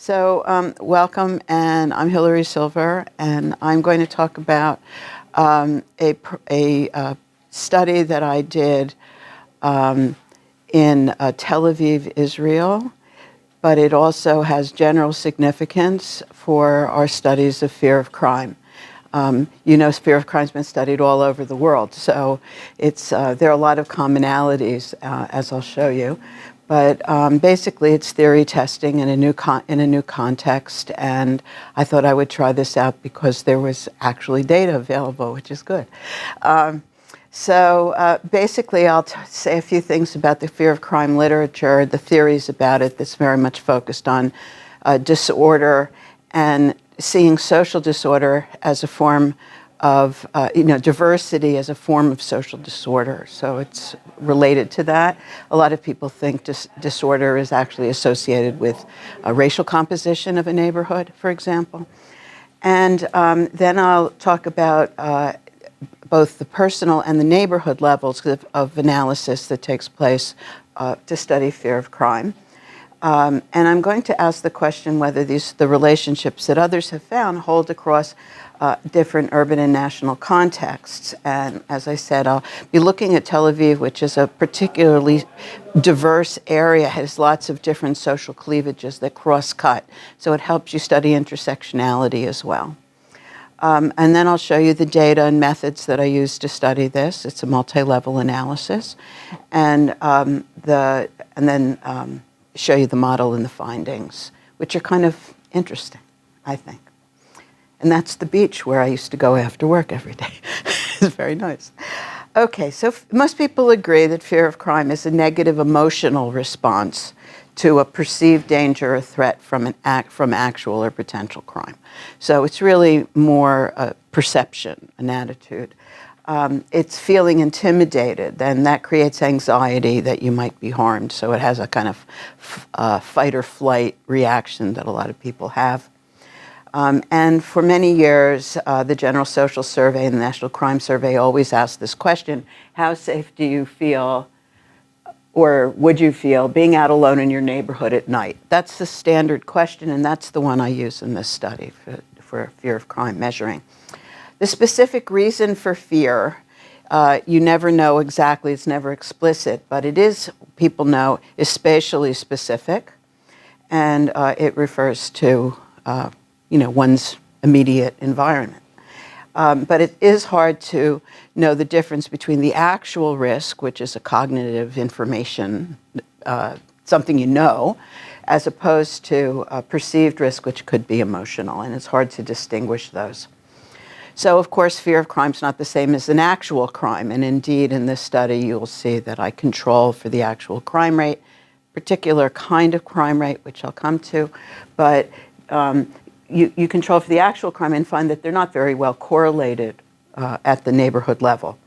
Welcome, and I'm Hilary Silver, and I'm going to talk about a study that I did in Tel Aviv, Israel, but it also has general significance for our studies of fear of crime. Fear of crime has been studied all over the world, so there are a lot of commonalities, as I'll show you. But basically, it's theory testing in a new context, and I thought I would try this out because there was actually data available, which is good. Basically, I'll say a few things about the fear of crime literature, the theories about it that's very much focused on disorder and seeing social disorder as a form of, diversity as a form of social disorder. So it's related to that. A lot of people think disorder is actually associated with a racial composition of a neighborhood, for example. And then I'll talk about both the personal and the neighborhood levels of analysis that takes place to study fear of crime. And I'm going to ask the question whether the relationships that others have found hold across different urban and national contexts. And as I said, I'll be looking at Tel Aviv, which is a particularly diverse area, has lots of different social cleavages that cross-cut. So it helps you study intersectionality as well. And then I'll show you the data and methods that I use to study this. It's a multi-level analysis. And then show you the model and the findings, which are kind of interesting, I think. And that's the beach where I used to go after work every day. It's very nice. Okay, so most people agree that fear of crime is a negative emotional response to a perceived danger or threat from actual or potential crime. So it's really more a perception, an attitude. It's feeling intimidated, and that creates anxiety that you might be harmed. So it has a kind of fight or flight reaction that a lot of people have. And for many years, the General Social Survey and the National Crime Survey always ask this question: how safe do you feel, or would you feel, being out alone in your neighborhood at night? That's the standard question, and that's the one I use in this study for fear of crime measuring. The specific reason for fear, you never know exactly, it's never explicit, but it is, people know, is spatially specific, and it refers to one's immediate environment. But it is hard to know the difference between the actual risk, which is a cognitive information, something you know, as opposed to perceived risk, which could be emotional, and it's hard to distinguish those. So, of course, fear of crime is not the same as an actual crime, and indeed, in this study, you'll see that I control for the actual crime rate, particular kind of crime rate, which I'll come to, but you control for the actual crime and find that they're not very well correlated at the neighborhood level.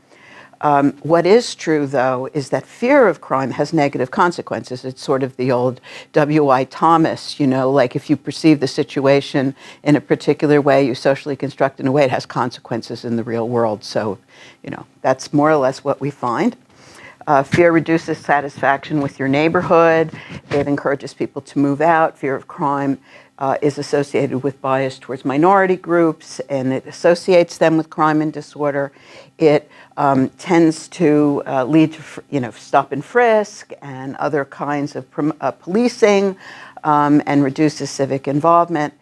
What is true, though, is that fear of crime has negative consequences. It's sort of the old W.I. Thomas, like if you perceive the situation in a particular way, you socially construct in a way, it has consequences in the real world. So, that's more or less what we find. Fear reduces satisfaction with your neighborhood. It encourages people to move out. Fear of crime is associated with bias towards minority groups, and it associates them with crime and disorder. It tends to lead to, stop and frisk and other kinds of policing, and reduces civic involvement.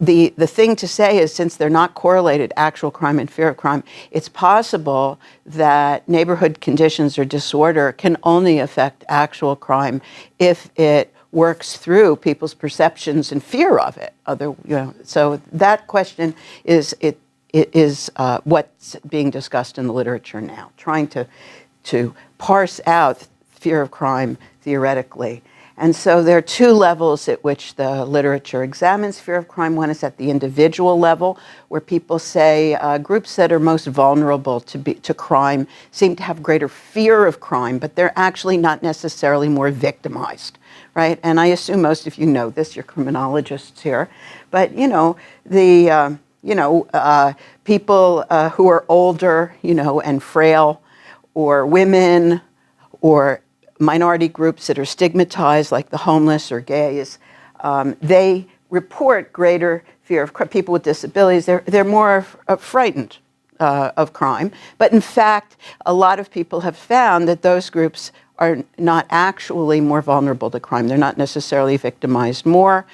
The thing to say is, since they're not correlated, actual crime and fear of crime, it's possible that neighborhood conditions or disorder can only affect actual crime if it works through people's perceptions and fear of it. So that question is what's being discussed in the literature now, trying to parse out fear of crime theoretically. And so there are two levels at which the literature examines fear of crime. One is at the individual level, where people say groups that are most vulnerable to crime seem to have greater fear of crime, but they're actually not necessarily more victimized, right? And I assume most of you know this, you're criminologists here. But, people who are older, and frail, or women, or minority groups that are stigmatized, like the homeless or gays, they report greater fear of people with disabilities. They're more frightened of crime. But in fact, a lot of people have found that those groups are not actually more vulnerable to crime. They're not necessarily victimized more,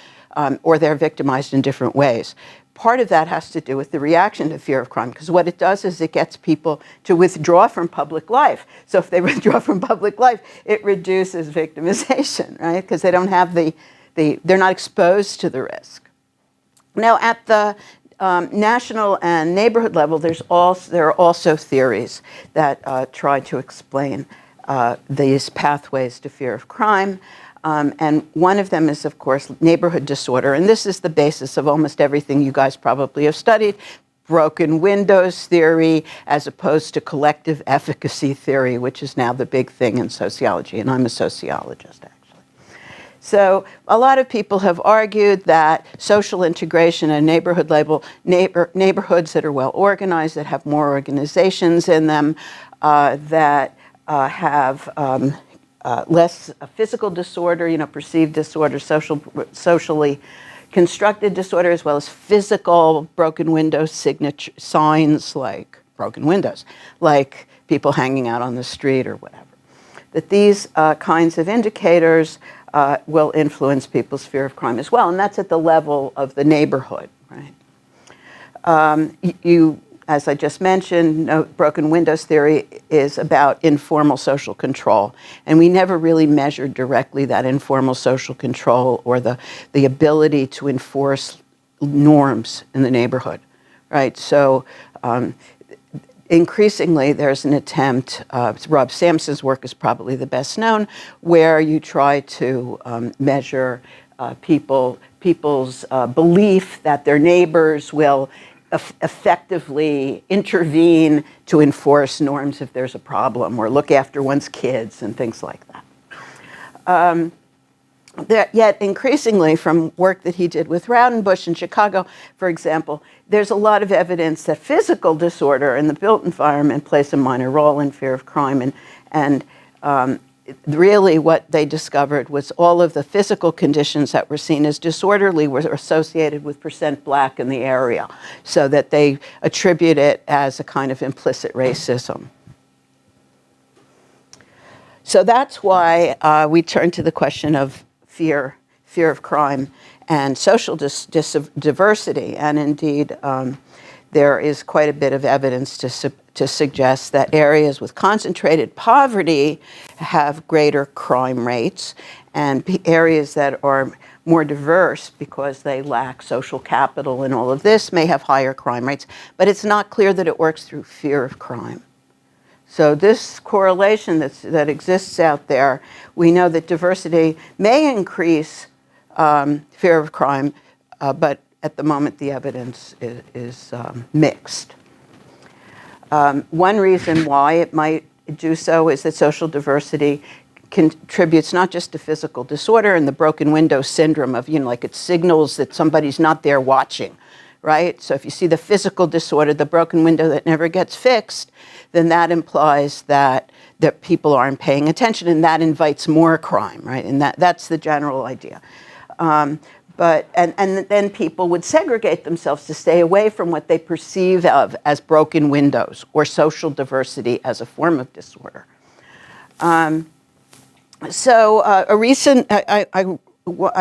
or they're victimized in different ways. Part of that has to do with the reaction to fear of crime, because what it does is it gets people to withdraw from public life. So if they withdraw from public life, it reduces victimization, right? Because they don't have they're not exposed to the risk. Now, at the national and neighborhood level, there are also theories that try to explain these pathways to fear of crime. And one of them is, of course, neighborhood disorder. And this is the basis of almost everything you guys probably have studied. Broken windows theory as opposed to collective efficacy theory, which is now the big thing in sociology. And I'm a sociologist, actually. So a lot of people have argued that social integration at neighborhood level, neighborhoods that are well organized, that have more organizations in them, that have less physical disorder, perceived disorder, socially constructed disorder, as well as physical broken window signs like broken windows, like people hanging out on the street or whatever. That these kinds of indicators will influence people's fear of crime as well, and that's at the level of the neighborhood, right? As I just mentioned, broken windows theory is about informal social control. And we never really measured directly that informal social control or the ability to enforce norms in the neighborhood, right? So increasingly, there's an attempt, Rob Sampson's work is probably the best known, where you try to measure people's belief that their neighbors will effectively intervene to enforce norms if there's a problem, or look after one's kids and things like that. Yet increasingly, from work that he did with Raudenbush in Chicago, for example, there's a lot of evidence that physical disorder in the built environment plays a minor role in fear of crime, and really what they discovered was all of the physical conditions that were seen as disorderly were associated with % black in the area, so that they attribute it as a kind of implicit racism. So that's why we turn to the question of fear of crime and social diversity, and indeed there is quite a bit of evidence to suggest that areas with concentrated poverty have greater crime rates, and areas that are more diverse because they lack social capital and all of this may have higher crime rates, but it's not clear that it works through fear of crime. So this correlation that exists out there, we know that diversity may increase fear of crime, but at the moment the evidence is mixed. One reason why it might do so is that social diversity contributes not just to physical disorder and the broken window syndrome of, like it signals that somebody's not there watching, right? So if you see the physical disorder, the broken window that never gets fixed, then that implies that people aren't paying attention, and that invites more crime, right? And that's the general idea. But then people would segregate themselves to stay away from what they perceive of as broken windows or social diversity as a form of disorder. I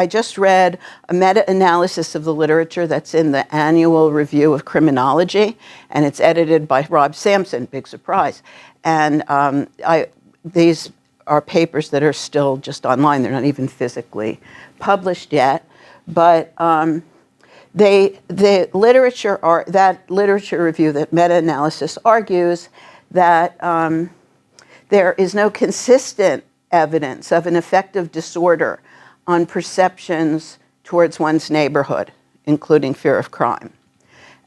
just read a meta-analysis of the literature that's in the Annual Review of Criminology, and it's edited by Rob Sampson, big surprise. And these are papers that are still just online. They're not even physically published yet. But that literature review, that meta-analysis argues that there is no consistent evidence of an effective disorder on perceptions towards one's neighborhood, including fear of crime.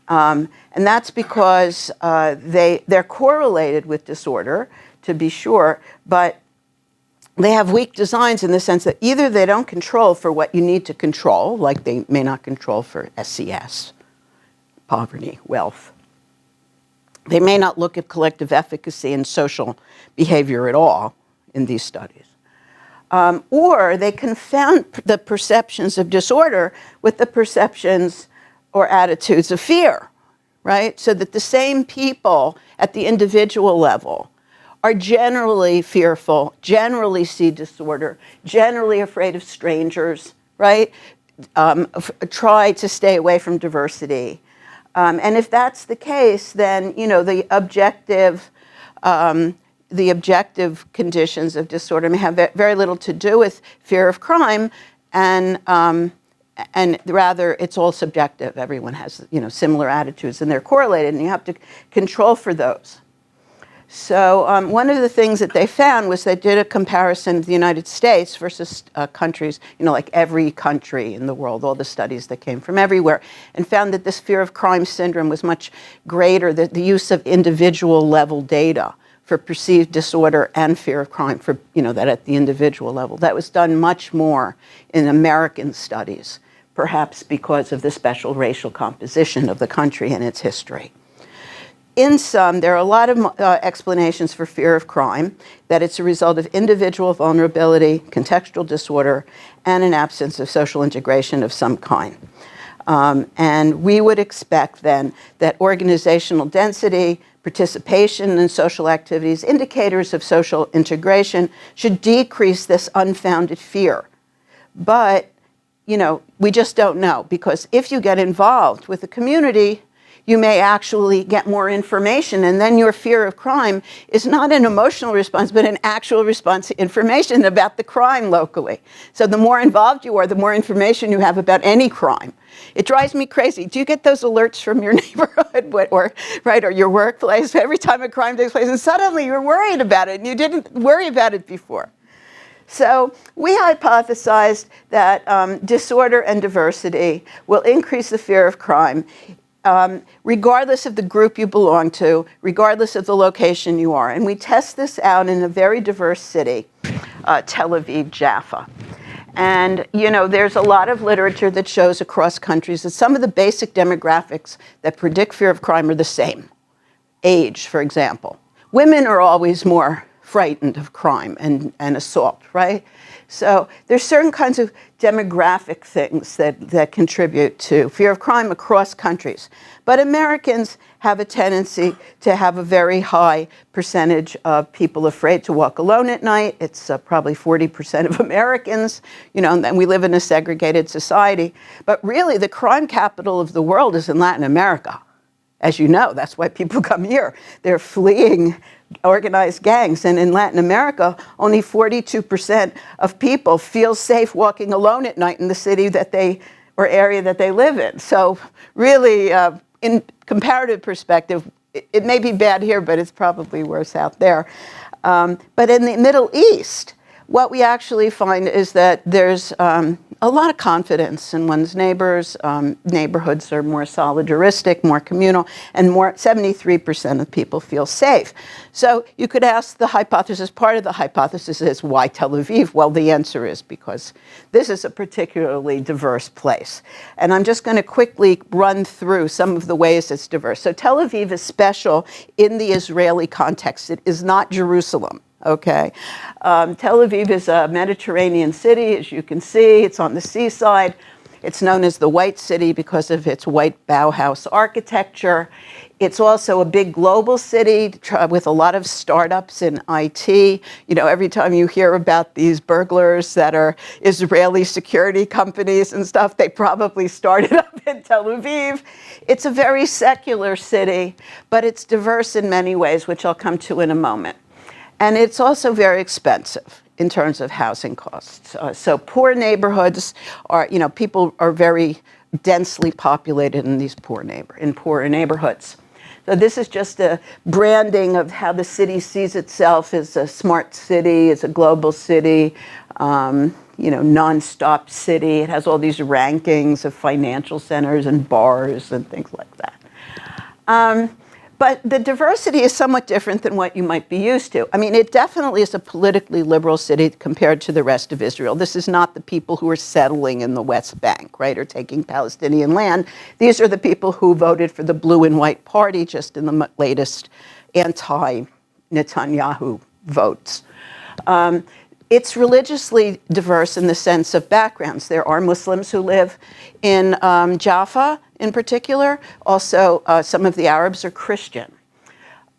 And that's because they're correlated with disorder, to be sure, but they have weak designs in the sense that either they don't control for what you need to control, like they may not control for SES, poverty, wealth. They may not look at collective efficacy and social behavior at all in these studies. Or they confound the perceptions of disorder with the perceptions or attitudes of fear, right? So that the same people at the individual level are generally fearful, generally see disorder, generally afraid of strangers, right? Try to stay away from diversity. And if that's the case, then, you know, the objective conditions of disorder may have very little to do with fear of crime, and rather it's all subjective. Everyone has, you know, similar attitudes, and they're correlated, and you have to control for those. So one of the things that they found was they did a comparison of the United States versus countries, you know, like every country in the world, all the studies that came from everywhere, and found that this fear of crime syndrome was much greater, the use of individual level data for perceived disorder and fear of crime, for, you know, that at the individual level. That was done much more in American studies, perhaps because of the special racial composition of the country and its history. In sum, there are a lot of explanations for fear of crime, that it's a result of individual vulnerability, contextual disorder, and an absence of social integration of some kind. And we would expect then that organizational density, participation in social activities, indicators of social integration, should decrease this unfounded fear. But, you know, we just don't know, because if you get involved with the community, you may actually get more information, and then your fear of crime is not an emotional response, but an actual response to information about the crime locally. So the more involved you are, the more information you have about any crime. It drives me crazy. Do you get those alerts from your neighborhood or your workplace every time a crime takes place, and suddenly you're worried about it, and you didn't worry about it before? So we hypothesized that disorder and diversity will increase the fear of crime, regardless of the group you belong to, regardless of the location you are. And we test this out in a very diverse city, Tel Aviv, Jaffa. And, you know, there's a lot of literature that shows across countries that some of the basic demographics that predict fear of crime are the same. Age, for example. Women are always more frightened of crime and assault, right? So there's certain kinds of demographic things that contribute to fear of crime across countries. But Americans have a tendency to have a very high percentage of people afraid to walk alone at night. It's probably 40% of Americans, you know, and we live in a segregated society. But really, the crime capital of the world is in Latin America. As you know, that's why people come here. They're fleeing organized gangs. And in Latin America, only 42% of people feel safe walking alone at night in the city that they, or area that they live in. So really, in comparative perspective, it may be bad here, but it's probably worse out there. But in the Middle East, what we actually find is that there's a lot of confidence in one's neighbors. Neighborhoods are more solidaristic, more communal, and 73% of people feel safe. So you could ask the hypothesis, part of the hypothesis is, why Tel Aviv? Well, the answer is because this is a particularly diverse place. And I'm just going to quickly run through some of the ways it's diverse. So Tel Aviv is special in the Israeli context. It is not Jerusalem. Okay. Tel Aviv is a Mediterranean city, as you can see. It's on the seaside. It's known as the White City because of its white Bauhaus architecture. It's also a big global city with a lot of startups in IT. You know, every time you hear about these burglars that are Israeli security companies and stuff, they probably started up in Tel Aviv. It's a very secular city, but it's diverse in many ways, which I'll come to in a moment. And it's also very expensive in terms of housing costs. So poor neighborhoods are, you know, people are very densely populated in these poor neighborhoods. So this is just a branding of how the city sees itself as a smart city, as a global city, you know, nonstop city. It has all these rankings of financial centers and bars and things like that. But the diversity is somewhat different than what you might be used to. I mean, it definitely is a politically liberal city compared to the rest of Israel. This is not the people who are settling in the West Bank, right, or taking Palestinian land. These are the people who voted for the blue and white party just in the latest anti-Netanyahu votes. It's religiously diverse in the sense of backgrounds. There are Muslims who live in Jaffa in particular. Also, some of the Arabs are Christian.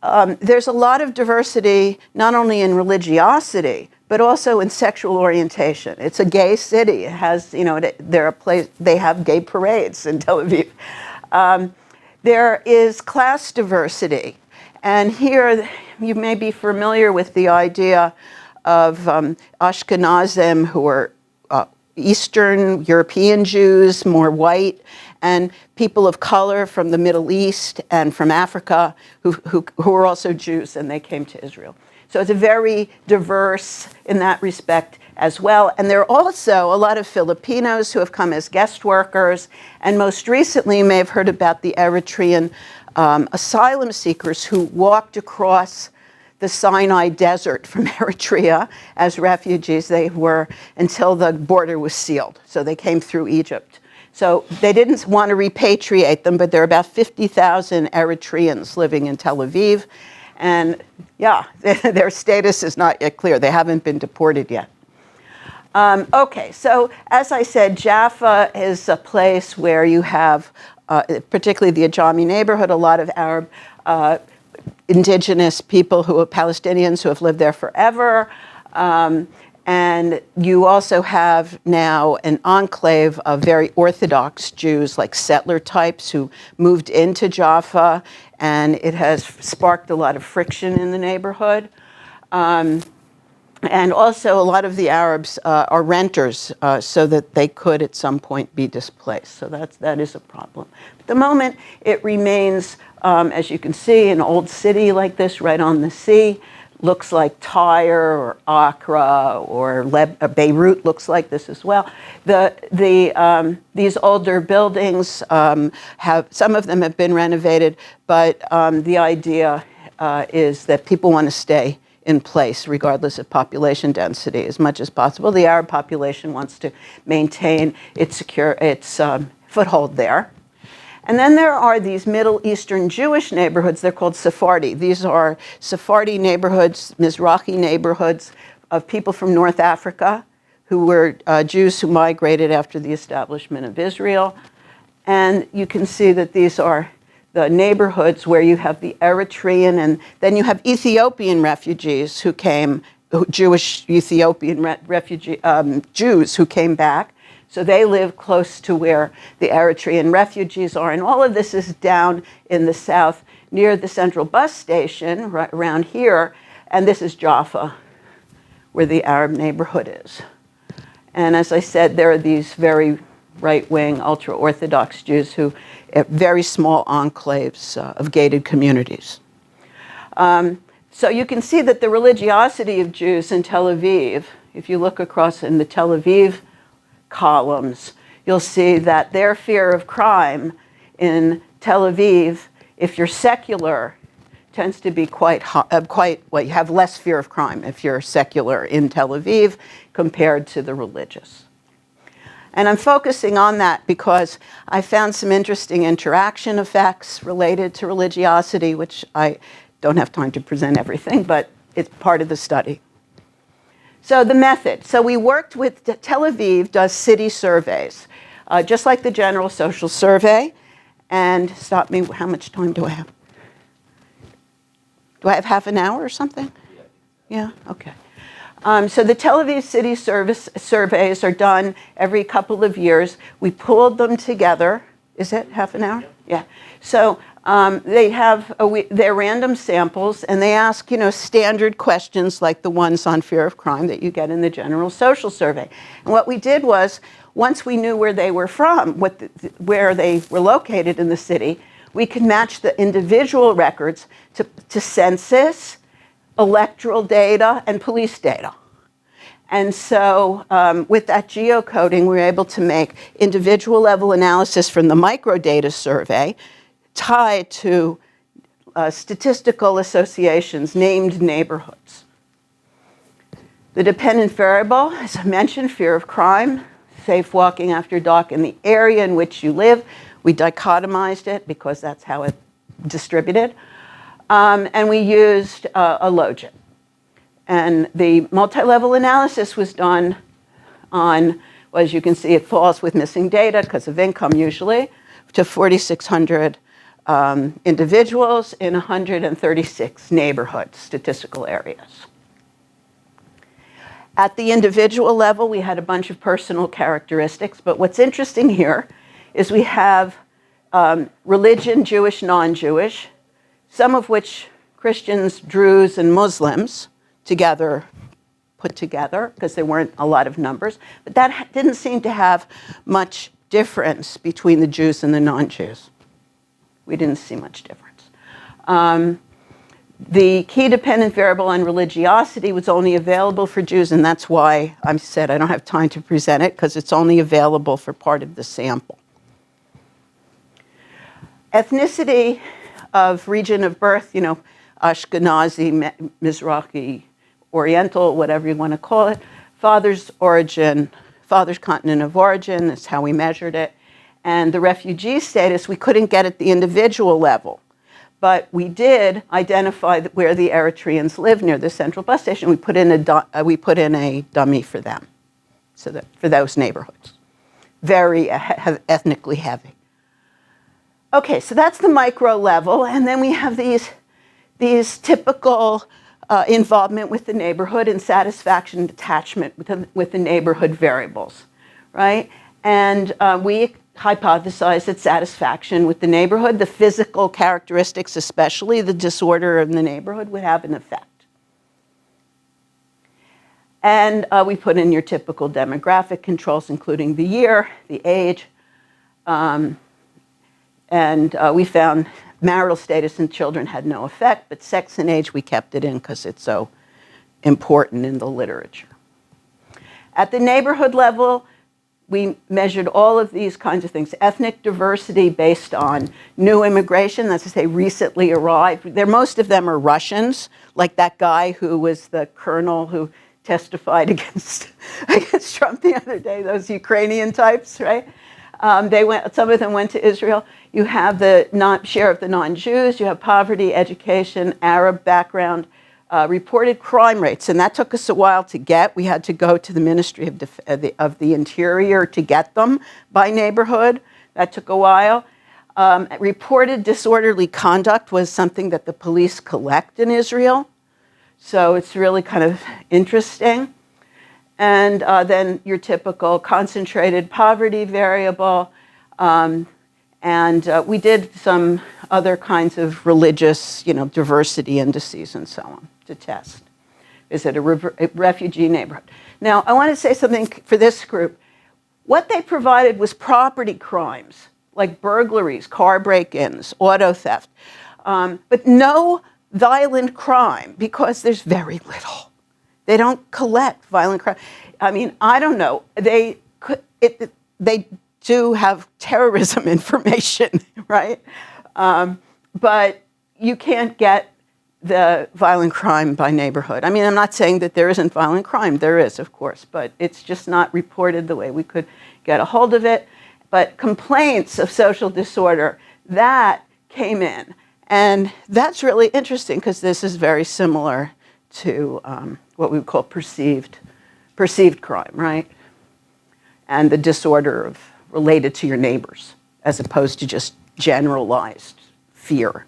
There's a lot of diversity, not only in religiosity, but also in sexual orientation. It's a gay city. It has, they have gay parades in Tel Aviv. There is class diversity. And here, you may be familiar with the idea of Ashkenazim, who are Eastern European Jews, more white, and people of color from the Middle East and from Africa who are also Jews, and they came to Israel. So it's a very diverse in that respect as well. And there are also a lot of Filipinos who have come as guest workers. And most recently, you may have heard about the Eritrean asylum seekers who walked across the Sinai Desert from Eritrea as refugees. They were until the border was sealed. So they came through Egypt. So they didn't want to repatriate them, but there are about 50,000 Eritreans living in Tel Aviv. And yeah, their status is not yet clear. They haven't been deported yet. Okay, so as I said, Jaffa is a place where you have, particularly the Ajami neighborhood, a lot of Arab indigenous people who are Palestinians who have lived there forever. And you also have now an enclave of very Orthodox Jews, like settler types, who moved into Jaffa, and it has sparked a lot of friction in the neighborhood. And also, a lot of the Arabs are renters, so that they could at some point be displaced. So that is a problem. At the moment, it remains, as you can see, an old city like this, right on the sea. Looks like Tyre or Accra or Beirut looks like this as well. These older buildings some of them have been renovated, but the idea is that people want to stay in place regardless of population density as much as possible. The Arab population wants to maintain its foothold there. And then there are these Middle Eastern Jewish neighborhoods. They're called Sephardi. These are Sephardi neighborhoods, Mizrahi neighborhoods of people from North Africa who were Jews who migrated after the establishment of Israel. And you can see that these are the neighborhoods where you have the Eritrean, and then you have Ethiopian refugees who came, Jewish Ethiopian Jews who came back. So they live close to where the Eritrean refugees are. And all of this is down in the south near the central bus station, right around here. And this is Jaffa, where the Arab neighborhood is. And as I said, there are these very right-wing, ultra-Orthodox Jews who have very small enclaves of gated communities. So you can see that the religiosity of Jews in Tel Aviv, if you look across in the Tel Aviv columns, you'll see that their fear of crime in Tel Aviv, if you're secular, tends to be you have less fear of crime if you're secular in Tel Aviv compared to the religious. And I'm focusing on that because I found some interesting interaction effects related to religiosity, which I don't have time to present everything, but it's part of the study. So the method. So we worked with, Tel Aviv does city surveys, just like the General Social Survey. And stop me, how much time do I have? Do I have half an hour or something? Yeah, okay. So the Tel Aviv city surveys are done every couple of years. We pulled them together. Is it half an hour? Yeah. So they're random samples, and they ask, standard questions like the ones on fear of crime that you get in the General Social Survey. And what we did was, once we knew where they were from, where they were located in the city, we could match the individual records to census, electoral data, and police data. And so with that geocoding, we were able to make individual level analysis from the microdata survey tied to statistical associations, named neighborhoods. The dependent variable, as I mentioned, fear of crime, safe walking after dark in the area in which you live. We dichotomized it because that's how it distributed. And we used a logit. And the multi-level analysis was done on, well, as you can see, it falls with missing data because of income usually, to 4,600 individuals in 136 neighborhood statistical areas. At the individual level, we had a bunch of personal characteristics, but what's interesting here is we have religion, Jewish, non-Jewish, some of which Christians, Druze, and Muslims put together, because there weren't a lot of numbers, but that didn't seem to have much difference between the Jews and the non-Jews. We didn't see much difference. The key dependent variable on religiosity was only available for Jews, and that's why I said I don't have time to present it, because it's only available for part of the sample. Ethnicity of region of birth, Ashkenazi, Mizrahi, Oriental, whatever you want to call it. Father's continent of origin is how we measured it. And the refugee status, we couldn't get at the individual level. But we did identify where the Eritreans lived near the central bus station. We put in a dummy for them, for those neighborhoods. Very ethnically heavy. Okay, so that's the micro level. And then we have these typical involvement with the neighborhood and satisfaction and attachment with the neighborhood variables, right? And we hypothesized that satisfaction with the neighborhood, the physical characteristics, especially the disorder in the neighborhood, would have an effect. And we put in your typical demographic controls, including the year, the age, and we found marital status in children had no effect, but sex and age, we kept it in because it's so important in the literature. At the neighborhood level, we measured all of these kinds of things. Ethnic diversity based on new immigration, that's to say recently arrived. Most of them are Russians, like that guy who was the colonel who testified against Trump the other day, those Ukrainian types, right? Some of them went to Israel. You have the share of the non-Jews, you have poverty, education, Arab background, reported crime rates, and that took us a while to get. We had to go to the Ministry of the Interior to get them by neighborhood. That took a while. Reported disorderly conduct was something that the police collect in Israel, so it's really kind of interesting. And then your typical concentrated poverty variable. And we did some other kinds of religious, diversity indices and so on to test. Is it a refugee neighborhood? Now, I want to say something for this group. What they provided was property crimes, like burglaries, car break-ins, auto theft, but no violent crime, because there's very little. They don't collect violent crime. I mean, I don't know. They do have terrorism information, right? But you can't get the violent crime by neighborhood. I mean, I'm not saying that there isn't violent crime. There is, of course, but it's just not reported the way we could get a hold of it. But complaints of social disorder, that came in. And that's really interesting because this is very similar to what we would call perceived crime, right? And the disorder related to your neighbors, as opposed to just generalized fear.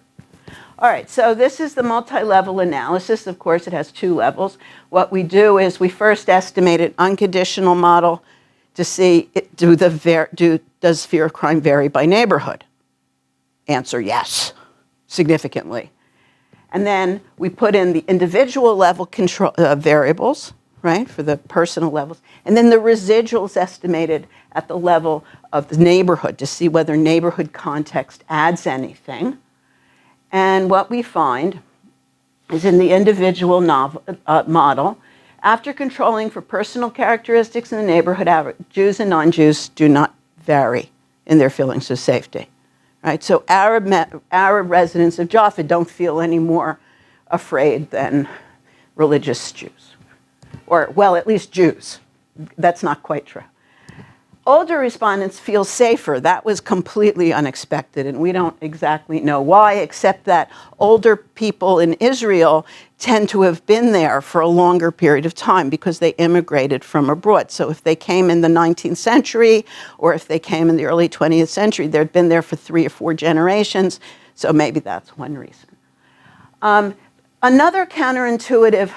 All right, so this is the multi-level analysis. Of course, it has two levels. What we do is we first estimate an unconditional model to see, does fear of crime vary by neighborhood? Answer, yes, significantly. And then we put in the individual level variables, right, for the personal levels. And then the residuals estimated at the level of the neighborhood to see whether neighborhood context adds anything. And what we find is in the individual model, after controlling for personal characteristics in the neighborhood, Jews and non-Jews do not vary in their feelings of safety. Right? So Arab residents of Jaffa don't feel any more afraid than religious Jews. Or, well, at least Jews. That's not quite true. Older respondents feel safer. That was completely unexpected, and we don't exactly know why, except that older people in Israel tend to have been there for a longer period of time because they immigrated from abroad. So if they came in the 19th century, or if they came in the early 20th century, they'd been there for 3 or 4 generations, so maybe that's one reason. Another counterintuitive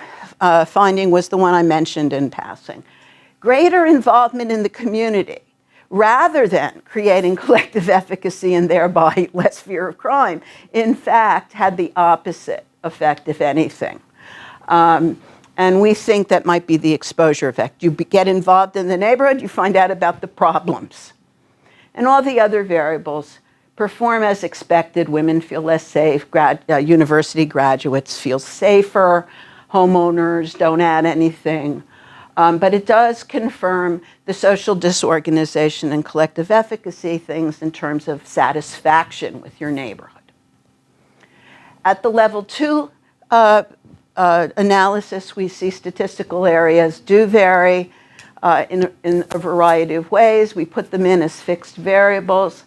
finding was the one I mentioned in passing. Greater involvement in the community, rather than creating collective efficacy and thereby less fear of crime, in fact, had the opposite effect, if anything. And we think that might be the exposure effect. You get involved in the neighborhood, you find out about the problems. And all the other variables perform as expected. Women feel less safe, university graduates feel safer, homeowners don't add anything. But it does confirm the social disorganization and collective efficacy things in terms of satisfaction with your neighborhood. At the level 2 analysis, we see statistical areas do vary in a variety of ways. We put them in as fixed variables,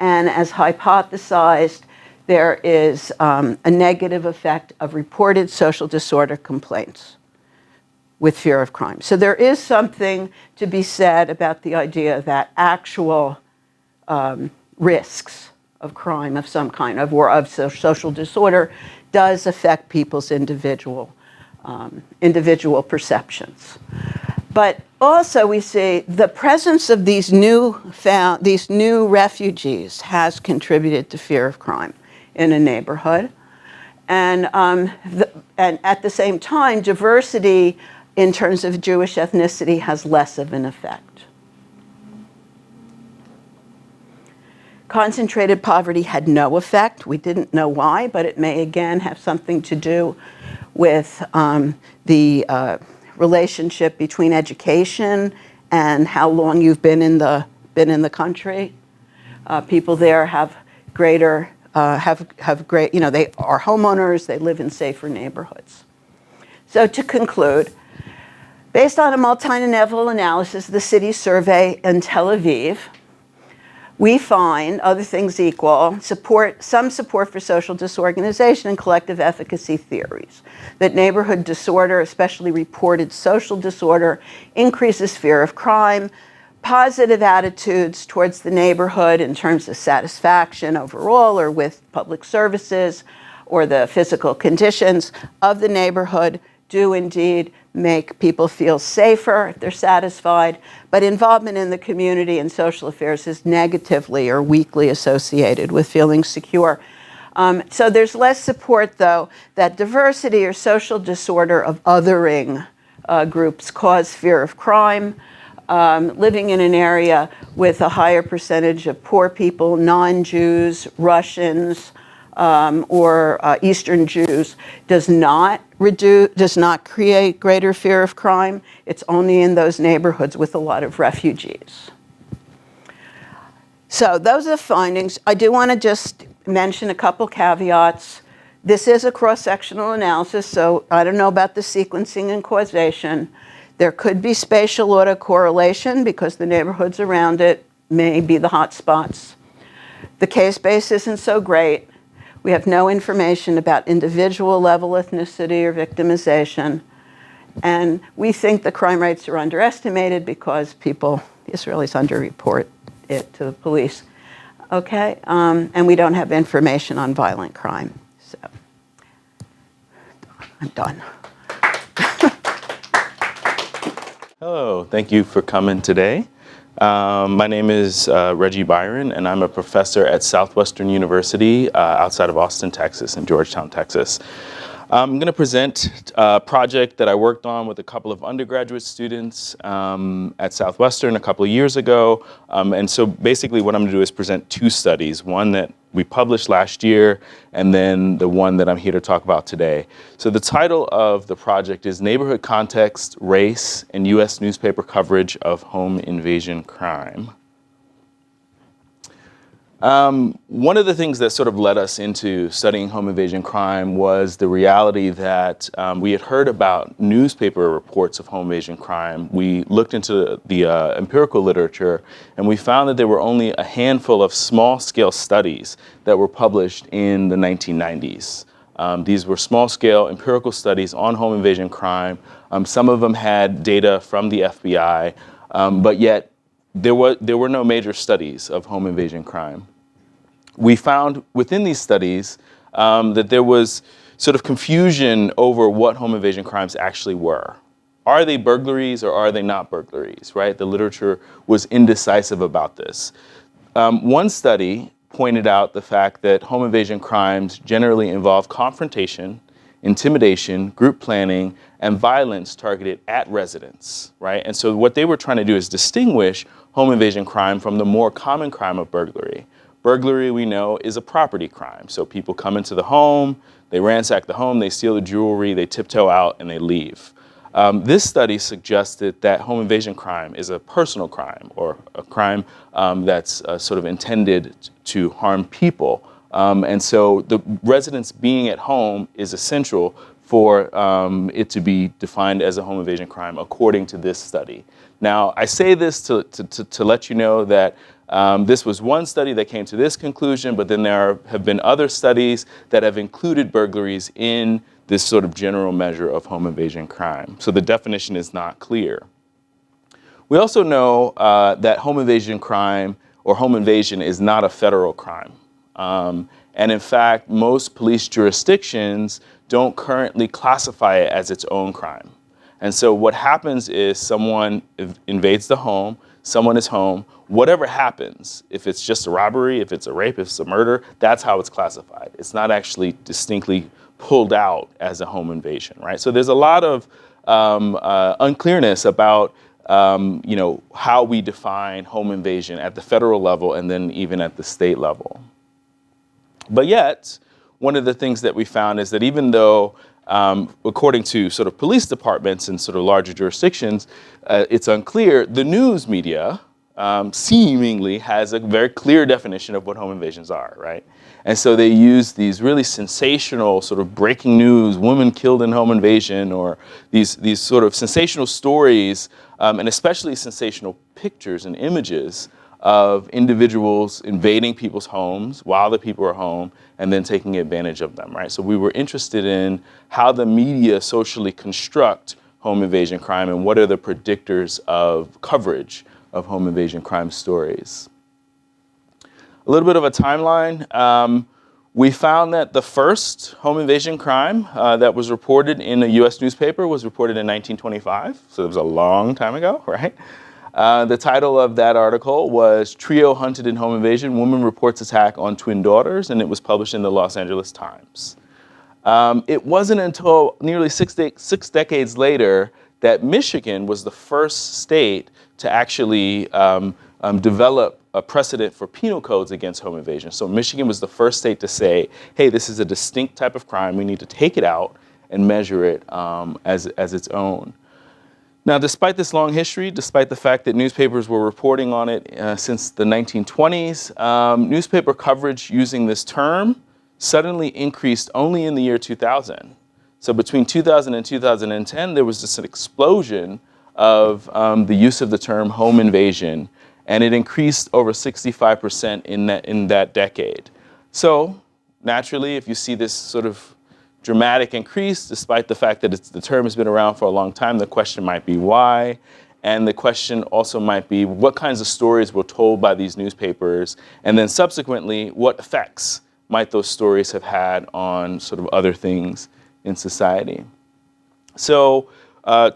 and as hypothesized, there is a negative effect of reported social disorder complaints with fear of crime. So there is something to be said about the idea that actual risks of crime of some kind, or of social disorder, does affect people's individual perceptions. But also we see the presence of these new refugees has contributed to fear of crime in a neighborhood. And at the same time, diversity in terms of Jewish ethnicity has less of an effect. Concentrated poverty had no effect. We didn't know why, but it may again have something to do with the relationship between education and how long you've been in the country. People there have greater they are homeowners. They live in safer neighborhoods. So to conclude, based on a multi-level analysis of the city survey in Tel Aviv, we find, other things equal, some support for social disorganization and collective efficacy theories. That neighborhood disorder, especially reported social disorder, increases fear of crime. Positive attitudes towards the neighborhood in terms of satisfaction overall or with public services or the physical conditions of the neighborhood do indeed make people feel safer if they're satisfied, but involvement in the community and social affairs is negatively or weakly associated with feeling secure. So there's less support, though, that diversity or social disorder of othering groups cause fear of crime. Living in an area with a higher percentage of poor people, non-Jews, Russians, or Eastern Jews does not create greater fear of crime. It's only in those neighborhoods with a lot of refugees. So those are the findings. I do want to just mention a couple caveats. This is a cross-sectional analysis, so I don't know about the sequencing and causation. There could be spatial autocorrelation because the neighborhoods around it may be the hot spots. The case base isn't so great. We have no information about individual level ethnicity or victimization. And we think the crime rates are underestimated because Israelis underreport it to the police. Okay, and we don't have information on violent crime. So I'm done. Hello, thank you for coming today. My name is Reggie Byron, and I'm a professor at Southwestern University outside of Austin, Texas, and Georgetown, Texas. I'm going to present a project that I worked on with a couple of undergraduate students at Southwestern a couple of years ago. And so basically what I'm going to do is present two studies, one that we published last year, and then the one that I'm here to talk about today. So the title of the project is Neighborhood Context, Race, and U.S. Newspaper Coverage of Home Invasion Crime. One of the things that sort of led us into studying home invasion crime was the reality that we had heard about newspaper reports of home invasion crime. We looked into the empirical literature, and we found that there were only a handful of small-scale studies that were published in the 1990s. These were small-scale empirical studies on home invasion crime. Some of them had data from the FBI, but yet there were no major studies of home invasion crime. We found within these studies that there was sort of confusion over what home invasion crimes actually were. Are they burglaries or are they not burglaries, right? The literature was indecisive about this. One study pointed out the fact that home invasion crimes generally involve confrontation, intimidation, group planning, and violence targeted at residents, right? And so what they were trying to do is distinguish home invasion crime from the more common crime of burglary. Burglary, we know, is a property crime. So people come into the home, they ransack the home, they steal the jewelry, they tiptoe out, and they leave. This study suggested that home invasion crime is a personal crime, or a crime that's sort of intended to harm people. And so the residents being at home is essential for it to be defined as a home invasion crime according to this study. Now, I say this to let you know that this was one study that came to this conclusion, but then there have been other studies that have included burglaries in this sort of general measure of home invasion crime. So the definition is not clear. We also know that home invasion crime or home invasion is not a federal crime. And in fact, most police jurisdictions don't currently classify it as its own crime. And so what happens is someone invades the home, someone is home, whatever happens, if it's just a robbery, if it's a rape, if it's a murder, that's how it's classified. It's not actually distinctly pulled out as a home invasion, right? So there's a lot of unclearness about how we define home invasion at the federal level and then even at the state level. But yet, one of the things that we found is that even though, according to sort of police departments and sort of larger jurisdictions, it's unclear, the news media seemingly has a very clear definition of what home invasions are, right? And so they use these really sensational sort of breaking news, woman killed in home invasion, or these sort of sensational stories, and especially sensational pictures and images of individuals invading people's homes while the people are home and then taking advantage of them, right? So we were interested in how the media socially construct home invasion crime and what are the predictors of coverage of home invasion crime stories. A little bit of a timeline. We found that the first home invasion crime that was reported in a US newspaper was reported in 1925, so it was a long time ago, right? The title of that article was "Trio Hunted in Home Invasion, Woman Reports Attack on Twin Daughters," and it was published in the Los Angeles Times. It wasn't until nearly six decades later that Michigan was the first state to actually develop a precedent for penal codes against home invasion. So Michigan was the first state to say, hey, this is a distinct type of crime. We need to take it out and measure it as its own. Now, despite this long history, despite the fact that newspapers were reporting on it since the 1920s, newspaper coverage using this term suddenly increased only in the year 2000. So between 2000 and 2010, there was just an explosion of the use of the term home invasion, and it increased over 65% in that decade. So naturally, if you see this sort of dramatic increase, despite the fact that the term has been around for a long time, the question might be why, and the question also might be what kinds of stories were told by these newspapers, and then subsequently, what effects might those stories have had on sort of other things in society. So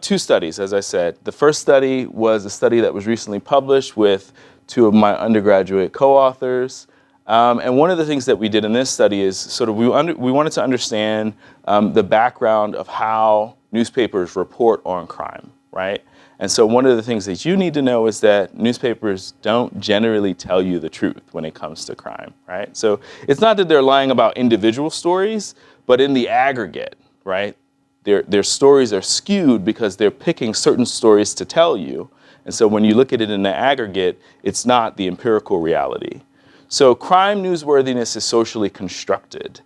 two studies, as I said. The first study was a study that was recently published with two of my undergraduate co-authors. And one of the things that we did in this study is sort of we wanted to understand the background of how newspapers report on crime, right? And so one of the things that you need to know is that newspapers don't generally tell you the truth when it comes to crime, right? So it's not that they're lying about individual stories, but in the aggregate, right? Their stories are skewed because they're picking certain stories to tell you. And so when you look at it in the aggregate, it's not the empirical reality. So crime newsworthiness is socially constructed.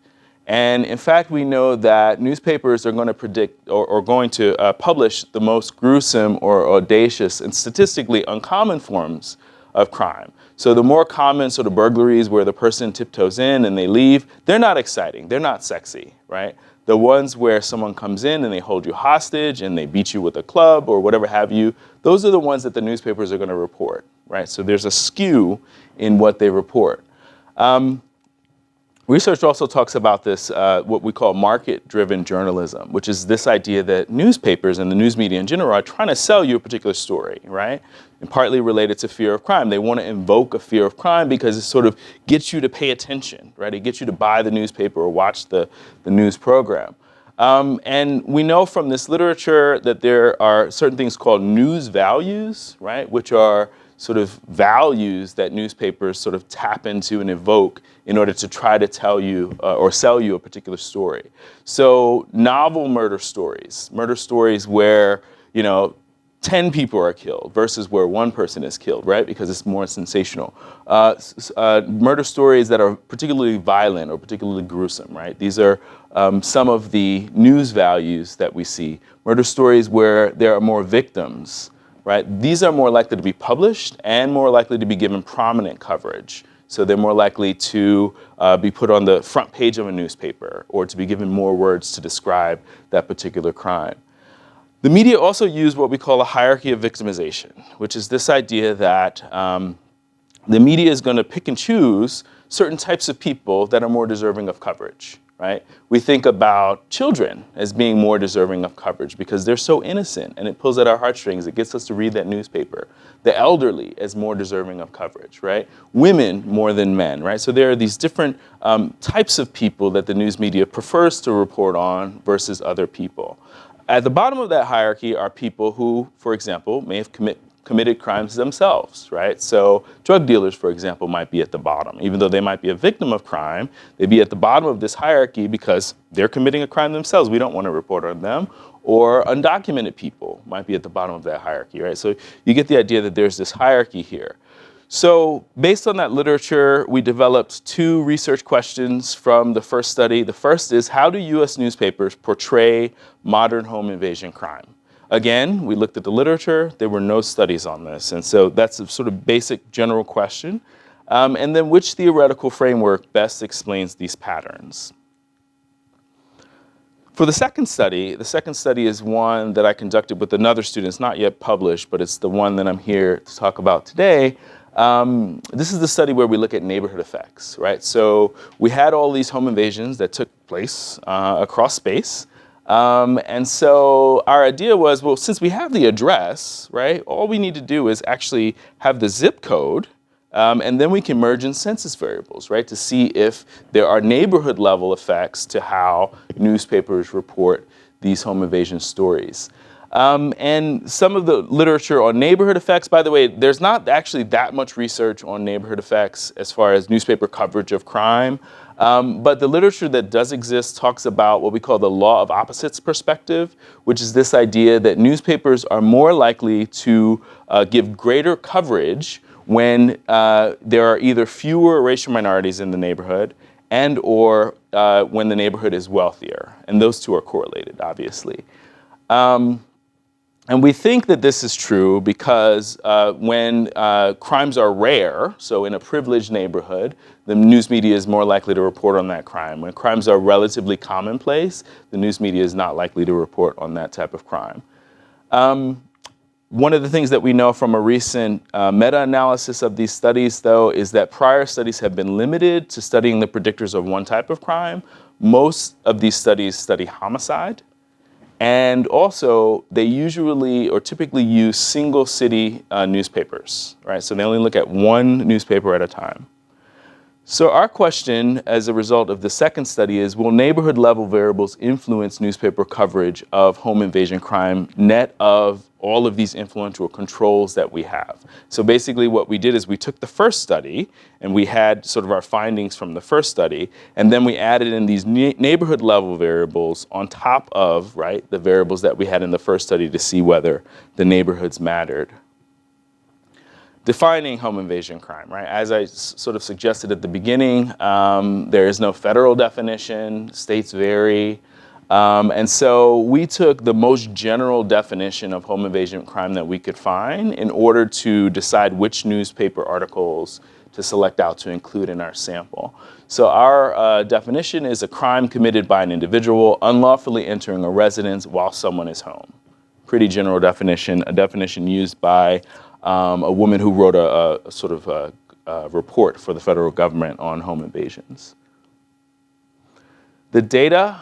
And in fact, we know that newspapers are going to predict or going to publish the most gruesome or audacious and statistically uncommon forms of crime. So the more common sort of burglaries where the person tiptoes in and they leave, they're not exciting, they're not sexy, right? The ones where someone comes in and they hold you hostage and they beat you with a club or whatever have you, those are the ones that the newspapers are going to report, right? So there's a skew in what they report. Research also talks about this, what we call market-driven journalism, which is this idea that newspapers and the news media in general are trying to sell you a particular story, right? And partly related to fear of crime. They want to invoke a fear of crime because it sort of gets you to pay attention, right? It gets you to buy the newspaper or watch the news program. And we know from this literature that there are certain things called news values, right? Which are sort of values that newspapers sort of tap into and evoke in order to try to tell you or sell you a particular story. So novel murder stories where, 10 people are killed versus where one person is killed, right? Because it's more sensational. Murder stories that are particularly violent or particularly gruesome, right? These are some of the news values that we see. Murder stories where there are more victims, right? These are more likely to be published and more likely to be given prominent coverage. So they're more likely to be put on the front page of a newspaper or to be given more words to describe that particular crime. The media also use what we call a hierarchy of victimization, which is this idea that the media is going to pick and choose certain types of people that are more deserving of coverage, right? We think about children as being more deserving of coverage because they're so innocent and it pulls at our heartstrings. It gets us to read that newspaper. The elderly as more deserving of coverage, right? Women more than men, right? So there are these different types of people that the news media prefers to report on versus other people. At the bottom of that hierarchy are people who, for example, may have committed crimes themselves, right? So drug dealers, for example, might be at the bottom. Even though they might be a victim of crime, they'd be at the bottom of this hierarchy because they're committing a crime themselves. We don't want to report on them. Or undocumented people might be at the bottom of that hierarchy, right? So you get the idea that there's this hierarchy here. So based on that literature, we developed 2 research questions from the first study. The first is, how do US newspapers portray modern home invasion crime? Again, we looked at the literature. There were no studies on this. And so that's a sort of basic general question. And then which theoretical framework best explains these patterns? For the second study is one that I conducted with another student. It's not yet published, but it's the one that I'm here to talk about today. This is the study where we look at neighborhood effects, right? So we had all these home invasions that took place across space. And so our idea was, well, since we have the address, right, all we need to do is actually have the zip code, and then we can merge in census variables, right, to see if there are neighborhood level effects to how newspapers report these home invasion stories. And some of the literature on neighborhood effects, by the way, there's not actually that much research on neighborhood effects as far as newspaper coverage of crime. But the literature that does exist talks about what we call the law of opposites perspective, which is this idea that newspapers are more likely to give greater coverage when there are either fewer racial minorities in the neighborhood and or when the neighborhood is wealthier. And those two are correlated, obviously. And we think that this is true because when crimes are rare, so in a privileged neighborhood, the news media is more likely to report on that crime. When crimes are relatively commonplace, the news media is not likely to report on that type of crime. One of the things that we know from a recent meta-analysis of these studies, though, is that prior studies have been limited to studying the predictors of one type of crime. Most of these studies study homicide. And also, they usually or typically use single city newspapers, right? So they only look at one newspaper at a time. So our question as a result of the second study is, will neighborhood level variables influence newspaper coverage of home invasion crime net of all of these influential controls that we have? So basically what we did is we took the first study and we had sort of our findings from the first study, and then we added in these neighborhood level variables on top of, right, the variables that we had in the first study to see whether the neighborhoods mattered. defining home invasion crime, right? As I sort of suggested at the beginning, there is no federal definition, states vary. And so we took the most general definition of home invasion crime that we could find in order to decide which newspaper articles to select out to include in our sample. So our definition is a crime committed by an individual unlawfully entering a residence while someone is home. Pretty general definition, a definition used by a woman who wrote a sort of a report for the federal government on home invasions. The data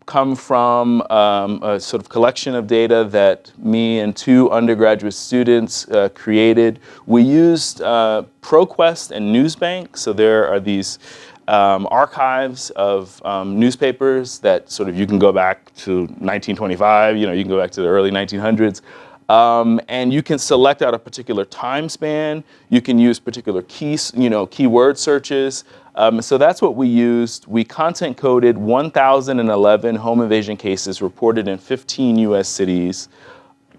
come from a sort of collection of data that me and two undergraduate students created. We used ProQuest and Newsbank. So there are these archives of newspapers that sort of you can go back to 1925, you can go back to the early 1900s. And you can select out a particular time span. You can use particular keyword searches. So that's what we used. We content coded 1,011 home invasion cases reported in 15 U.S. cities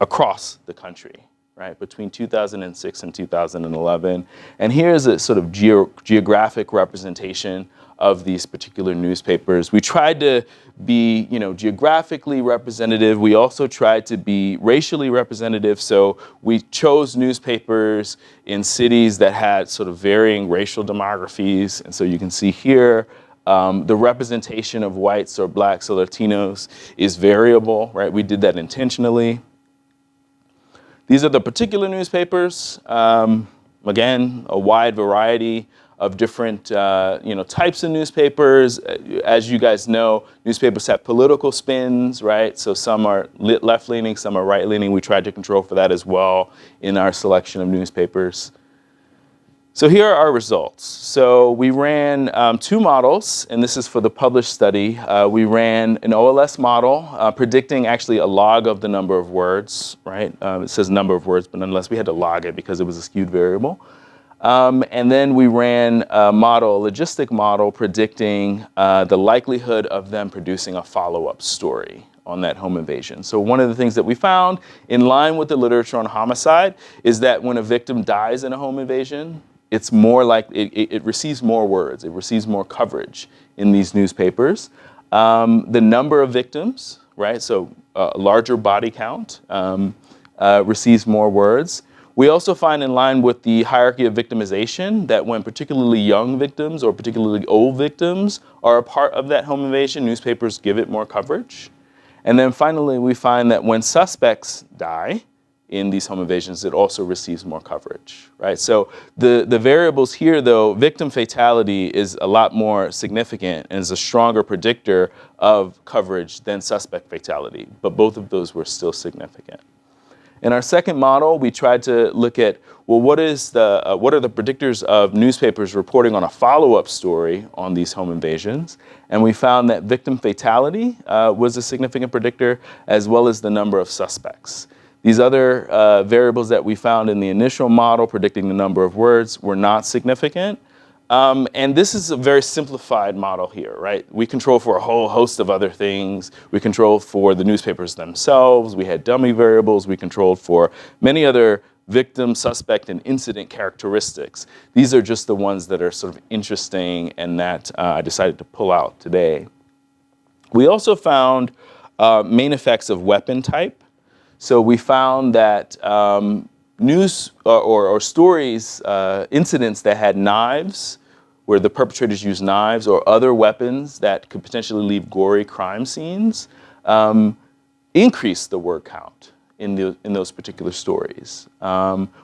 across the country, right, between 2006 and 2011. And here's a sort of geographic representation of these particular newspapers. We tried to be, geographically representative. We also tried to be racially representative. So we chose newspapers in cities that had sort of varying racial demographies. And so you can see here, the representation of whites or blacks or Latinos is variable, right? We did that intentionally. These are the particular newspapers. Again, a wide variety of different types of newspapers. As you guys know, newspapers have political spins, right? So some are left-leaning, some are right-leaning. We tried to control for that as well in our selection of newspapers. So here are our results. So we ran two models, and this is for the published study. We ran an OLS model predicting actually a log of the number of words, right? It says number of words, but nonetheless we had to log it because it was a skewed variable. And then we ran a logistic model predicting the likelihood of them producing a follow-up story on that home invasion. So one of the things that we found in line with the literature on homicide is that when a victim dies in a home invasion, it's more like it receives more words, it receives more coverage in these newspapers. The number of victims, right? So a larger body count receives more words. We also find in line with the hierarchy of victimization that when particularly young victims or particularly old victims are a part of that home invasion, newspapers give it more coverage. And then finally, we find that when suspects die in these home invasions, it also receives more coverage, right? So the variables here, though, victim fatality is a lot more significant and is a stronger predictor of coverage than suspect fatality, but both of those were still significant. In our second model, we tried to look at, well, what are the predictors of newspapers reporting on a follow-up story on these home invasions? And we found that victim fatality was a significant predictor, as well as the number of suspects. These other variables that we found in the initial model predicting the number of words were not significant. And this is a very simplified model here, right? We control for a whole host of other things. We controlled for the newspapers themselves. We had dummy variables. We controlled for many other victim, suspect, and incident characteristics. These are just the ones that are sort of interesting and that I decided to pull out today. We also found main effects of weapon type. So we found that news or stories, incidents that had knives, where the perpetrators used knives or other weapons that could potentially leave gory crime scenes, increased the word count in those particular stories.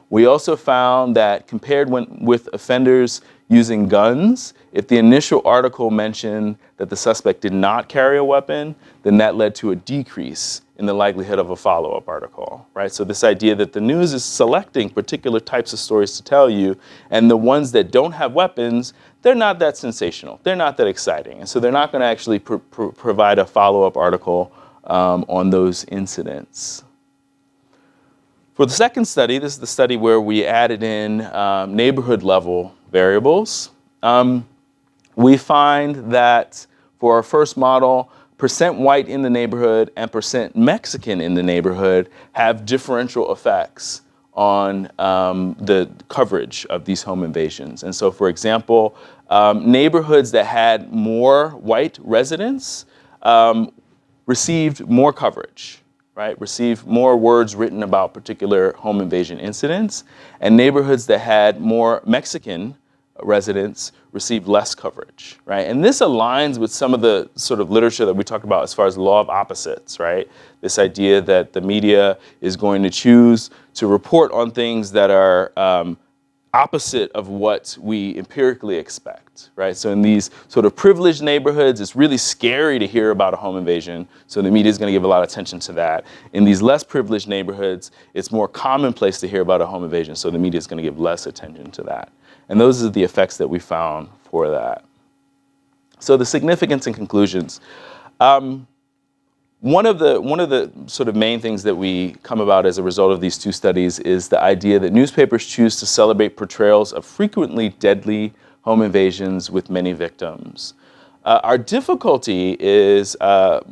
We also found that compared with offenders using guns, if the initial article mentioned that the suspect did not carry a weapon, then that led to a decrease in the likelihood of a follow-up article, right? So this idea that the news is selecting particular types of stories to tell you, and the ones that don't have weapons, they're not that sensational, they're not that exciting, and so they're not going to actually provide a follow-up article on those incidents. For the second study, this is the study where we added in neighborhood-level variables. We find that for our first model, percent white in the neighborhood and percent Mexican in the neighborhood have differential effects on the coverage of these home invasions. And so, for example, neighborhoods that had more white residents received more coverage, right? Received more words written about particular home invasion incidents, and neighborhoods that had more Mexican residents received less coverage, right? And this aligns with some of the sort of literature that we talk about as far as law of opposites, right? This idea that the media is going to choose to report on things that are opposite of what we empirically expect, right? So in these sort of privileged neighborhoods, it's really scary to hear about a home invasion, so the media is going to give a lot of attention to that. In these less privileged neighborhoods, it's more commonplace to hear about a home invasion, so the media is going to give less attention to that. And those are the effects that we found for that. So the significance and conclusions. One of the sort of main things that we come about as a result of these two studies is the idea that newspapers choose to celebrate portrayals of frequently deadly home invasions with many victims. Our difficulty is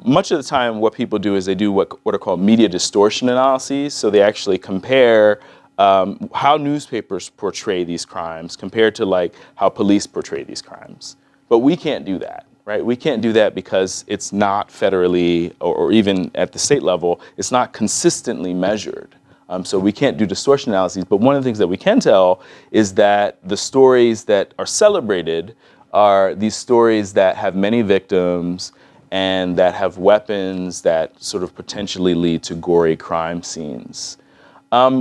much of the time what people do is they do what are called media distortion analyses. So they actually compare how newspapers portray these crimes compared to like how police portray these crimes. But we can't do that. Right? We can't do that because it's not federally or even at the state level, it's not consistently measured. So we can't do distortion analyses. But one of the things that we can tell is that the stories that are celebrated are these stories that have many victims and that have weapons that sort of potentially lead to gory crime scenes.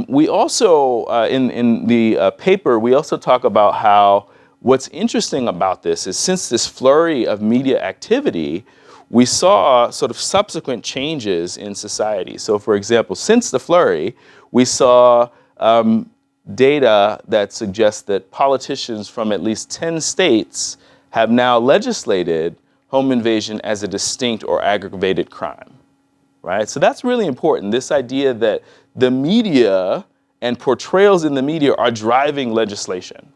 We also, in the paper, we also talk about how what's interesting about this is since this flurry of media activity, we saw sort of subsequent changes in society. So for example, since the flurry, we saw data that suggests that politicians from at least 10 states have now legislated home invasion as a distinct or aggravated crime, right? So that's really important, this idea that the media and portrayals in the media are driving legislation.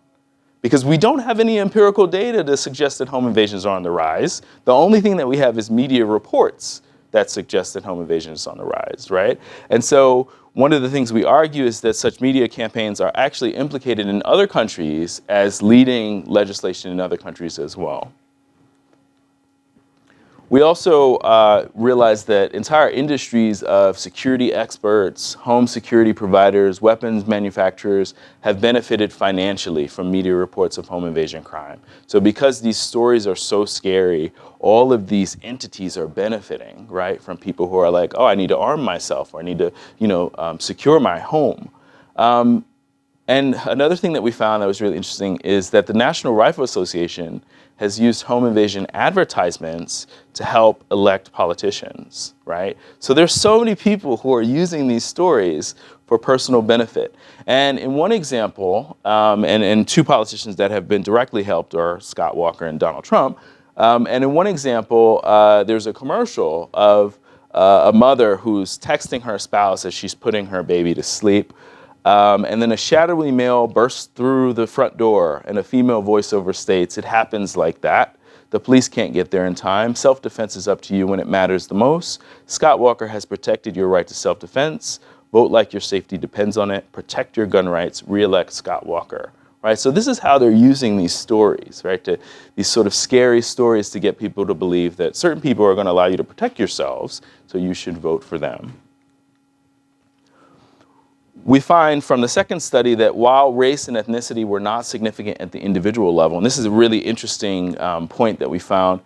Because we don't have any empirical data to suggest that home invasions are on the rise. The only thing that we have is media reports that suggest that home invasion is on the rise, right? And so one of the things we argue is that such media campaigns are actually implicated in other countries as leading legislation in other countries as well. We also realized that entire industries of security experts, home security providers, weapons manufacturers have benefited financially from media reports of home invasion crime. So because these stories are so scary, all of these entities are benefiting, right, from people who are like, oh, I need to arm myself, or I need to, secure my home. And another thing that we found that was really interesting is that the National Rifle Association has used home invasion advertisements to help elect politicians, right? So there's so many people who are using these stories for personal benefit. And in one example, and two politicians that have been directly helped are Scott Walker and Donald Trump. And in one example, there's a commercial of a mother who's texting her spouse as she's putting her baby to sleep. And then a shadowy male bursts through the front door and a female voiceover states, "It happens like that. The police can't get there in time. Self-defense is up to you when it matters the most. Scott Walker has protected your right to self-defense. Vote like your safety depends on it. Protect your gun rights. Re-elect Scott Walker." Right? So this is how they're using these stories, right? These sort of scary stories to get people to believe that certain people are going to allow you to protect yourselves, so you should vote for them. We find from the second study that while race and ethnicity were not significant at the individual level, and this is a really interesting point that we found,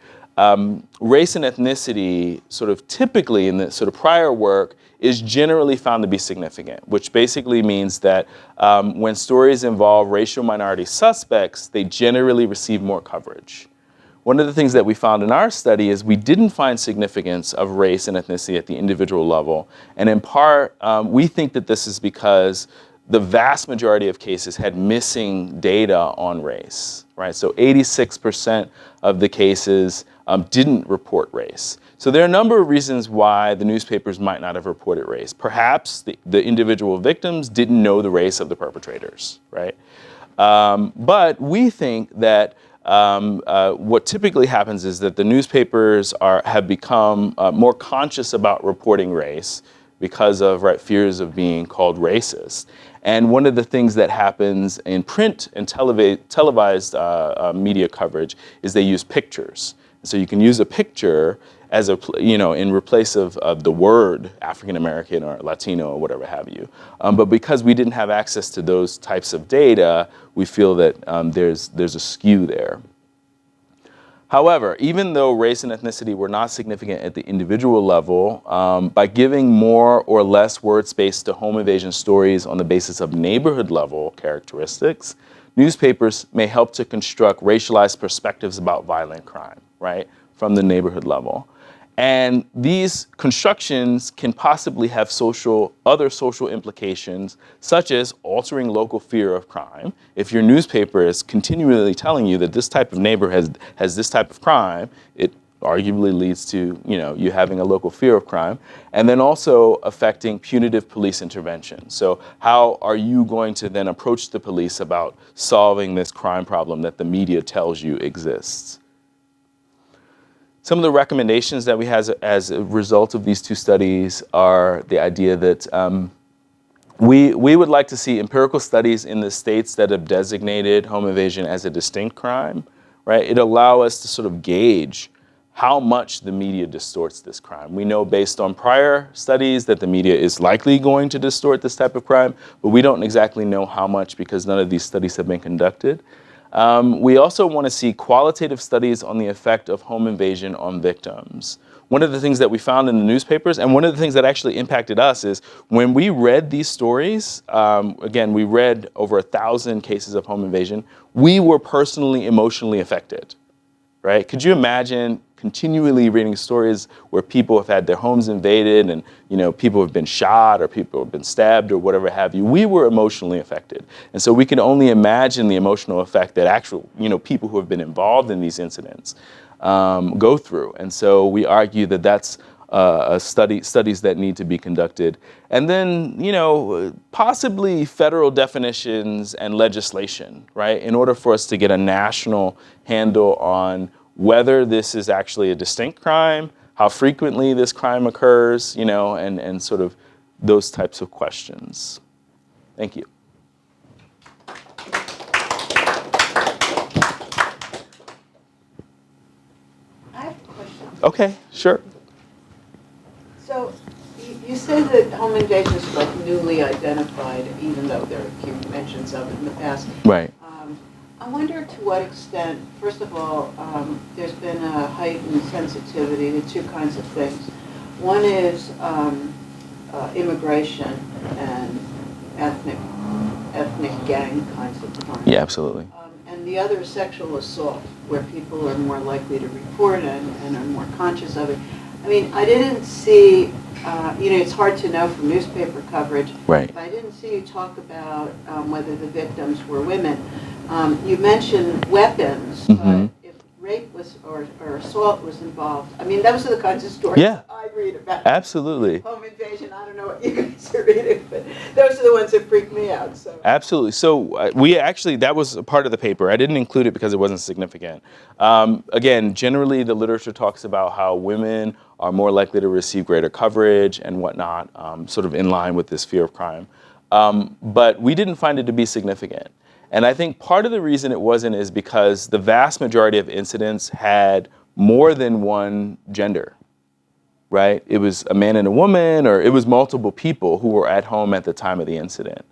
race and ethnicity sort of typically in the sort of prior work is generally found to be significant, which basically means that when stories involve racial minority suspects, they generally receive more coverage. One of the things that we found in our study is we didn't find significance of race and ethnicity at the individual level. And in part, we think that this is because the vast majority of cases had missing data on race, right? So 86% of the cases didn't report race. So there are a number of reasons why the newspapers might not have reported race. Perhaps the individual victims didn't know the race of the perpetrators, right? But we think that what typically happens is that the newspapers have become more conscious about reporting race because of fears of being called racist. And one of the things that happens in print and televised media coverage is they use pictures. So you can use a picture as in replace of the word African American or Latino or whatever have you. But because we didn't have access to those types of data, we feel that there's a skew there. However, even though race and ethnicity were not significant at the individual level, by giving more or less word space to home invasion stories on the basis of neighborhood level characteristics, newspapers may help to construct racialized perspectives about violent crime, right, from the neighborhood level. And these constructions can possibly have other social implications, such as altering local fear of crime. If your newspaper is continually telling you that this type of neighborhood has this type of crime, it arguably leads to you having a local fear of crime. And then also affecting punitive police intervention. So how are you going to then approach the police about solving this crime problem that the media tells you exists? Some of the recommendations that we have as a result of these two studies are the idea that we would like to see empirical studies in the states that have designated home invasion as a distinct crime, right? It allow us to sort of gauge how much the media distorts this crime. We know based on prior studies that the media is likely going to distort this type of crime, but we don't exactly know how much because none of these studies have been conducted. We also want to see qualitative studies on the effect of home invasion on victims. One of the things that we found in the newspapers, and one of the things that actually impacted us, is when we read these stories, again, we read over 1,000 cases of home invasion, we were personally emotionally affected, right? Could you imagine continually reading stories where people have had their homes invaded and people have been shot or people have been stabbed or whatever have you? We were emotionally affected. And so we can only imagine the emotional effect that actual people who have been involved in these incidents go through. And so we argue that that's studies that need to be conducted. And then, possibly federal definitions and legislation, right? In order for us to get a national handle on whether this is actually a distinct crime, how frequently this crime occurs, and sort of those types of questions. Thank you. I have a question. Okay, sure. So you say that home invasion is like newly identified, even though there are a few mentions of it in the past. Right. I wonder to what extent, first of all, there's been a heightened sensitivity to two kinds of things. One is immigration and ethnic gang kinds of crime. Yeah, absolutely. And the other is sexual assault, where people are more likely to report and are more conscious of it. I mean, I didn't see, it's hard to know from newspaper coverage. Right. But I didn't see you talk about whether the victims were women. You mentioned weapons, but if rape was or assault was involved, I mean, those are the kinds of stories I read about. Absolutely. Home invasion, I don't know what you guys are reading, but those are the ones that freak me out. So. Absolutely. So we actually, that was a part of the paper. I didn't include it because it wasn't significant. Again, generally the literature talks about how women are more likely to receive greater coverage and whatnot, sort of in line with this fear of crime. But we didn't find it to be significant. And I think part of the reason it wasn't is because the vast majority of incidents had more than one gender, right? It was a man and a woman, or it was multiple people who were at home at the time of the incident.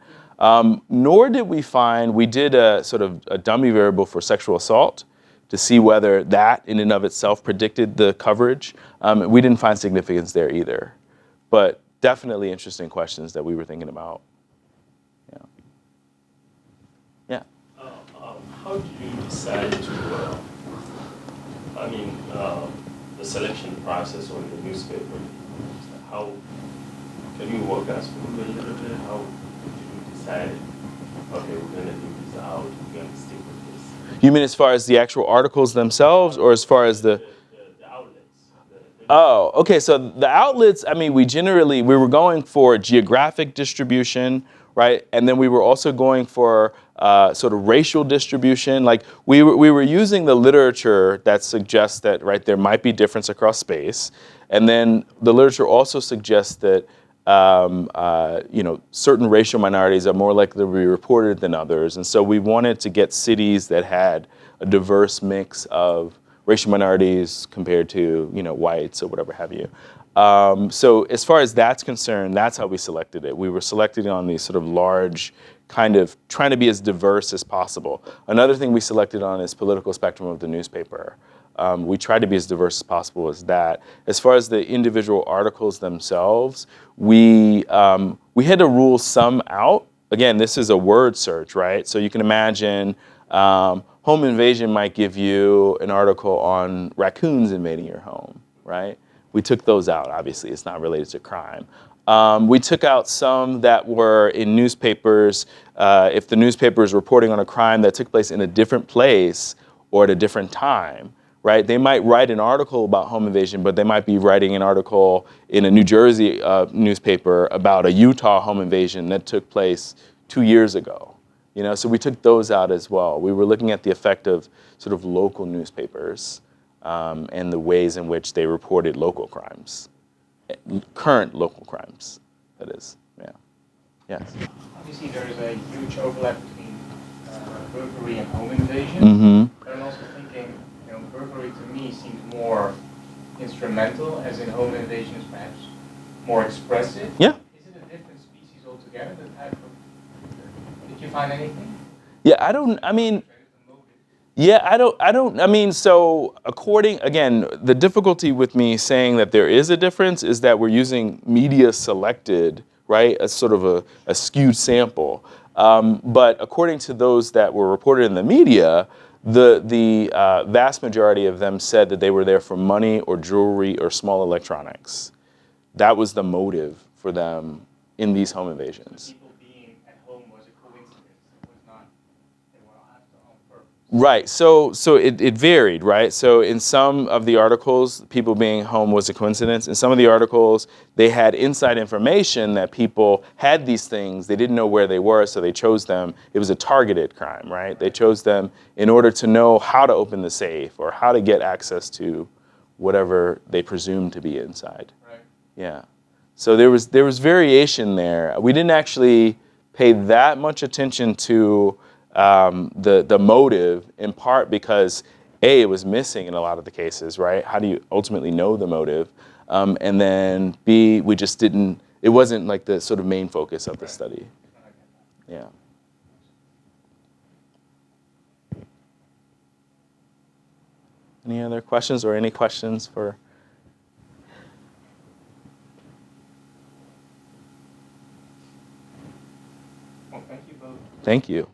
Nor did we did a sort of a dummy variable for sexual assault to see whether that in and of itself predicted the coverage. We didn't find significance there either. But definitely interesting questions that we were thinking about. How did you decide to, the selection process on the newspaper? How, can you walk us through a little bit? How did you decide, okay, we're going to do this out, we're going to stick with this? You mean as far as the actual articles themselves, or as far as the outlets? Oh, okay, so the outlets, I mean, we were going for geographic distribution, right? And then we were also going for sort of racial distribution. Like we were using the literature that suggests that, right, there might be difference across space. And then the literature also suggests that certain racial minorities are more likely to be reported than others. And so we wanted to get cities that had a diverse mix of racial minorities compared to, whites or whatever have you. So as far as that's concerned, that's how we selected it. We were selecting on these sort of large, kind of trying to be as diverse as possible. Another thing we selected on is political spectrum of the newspaper. We tried to be as diverse as possible as that. As far as the individual articles themselves, we had to rule some out. Again, this is a word search, right? So you can imagine home invasion might give you an article on raccoons invading your home, right? We took those out, obviously. It's not related to crime. We took out some that were in newspapers. If the newspaper is reporting on a crime that took place in a different place or at a different time, right? They might write an article about home invasion, but they might be writing an article in a New Jersey newspaper about a Utah home invasion that took place 2 years ago. So we took those out as well. We were looking at the effect of sort of local newspapers and the ways in which they reported local crimes, current local crimes, that is. Yeah. Yes. Obviously, there is a huge overlap between burglary and home invasion. Mm-hmm. But I'm also thinking, burglary to me seems more instrumental, as in home invasion is perhaps more expressive. Yeah. Is it a different species altogether? The type of. Did you find anything? Yeah, so again, the difficulty with me saying that there is a difference is that we're using media selected, right, as sort of a skewed sample. But according to those that were reported in the media, the vast majority of them said that they were there for money or jewelry or small electronics. That was the motive for them in these home invasions. Right. So it varied, right? So in some of the articles, people being home was a coincidence. In some of the articles, they had inside information that people had these things. They didn't know where they were, so they chose them. It was a targeted crime, right? They chose them in order to know how to open the safe or how to get access to whatever they presumed to be inside. Right. Yeah. So there was variation there. We didn't actually pay that much attention to the motive, in part because A, it was missing in a lot of the cases, right? How do you ultimately know the motive? And then B, we just didn't, it wasn't like the sort of main focus of the study. Yeah. Any other questions or any questions for? Well, thank you both. Thank you.